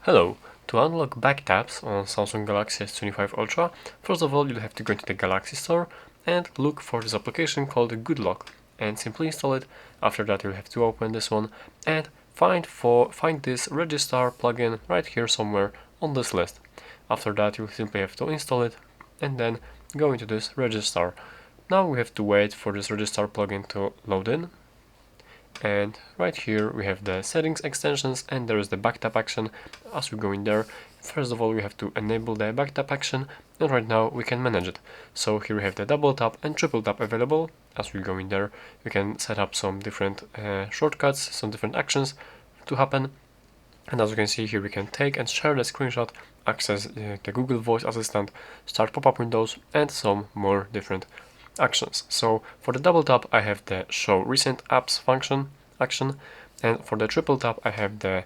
Hello! To unlock back taps on Samsung Galaxy S25 Ultra, first of all you'll have to go into the Galaxy Store and look for this application called Good Lock and simply install it. After that you'll have to open this one and find this Registar plugin right here somewhere on this list. After that you simply have to install it and then go into this Registar. Now we have to wait for this Registar plugin to load in. And right here we have the settings extensions and there is the back tap action. As we go in there, first of all we have to enable the back tap action, and right now we can manage it. So here we have the double tap and triple tap available. As we go in there, we can set up some different shortcuts, some different actions to happen. And as you can see here, we can take and share the screenshot, access the Google Voice Assistant, start pop-up windows, and some more different actions. So for the double tap I have the show recent apps action, and for the triple tap I have the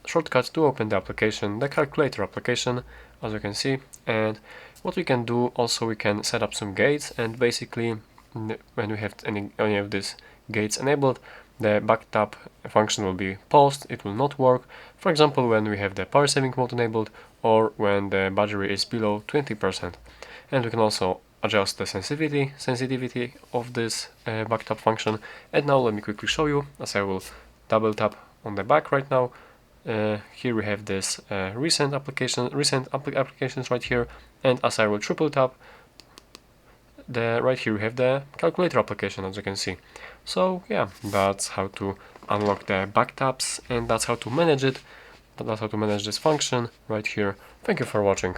shortcut to open the application, the calculator application, as you can see. And what we can do also, we can set up some gates, and basically when we have any of these gates enabled, the back tap function will be paused, it will not work. For example, when we have the power saving mode enabled or when the battery is below 20%. And we can also adjust the sensitivity of this back tap function. And now let me quickly show you, as I will double tap on the back right now. Here we have this recent applications right here, and as I will triple tap, right here we have the calculator application, as you can see. So yeah, that's how to unlock the back taps, and that's how to manage it. That's how to manage this function right here. Thank you for watching.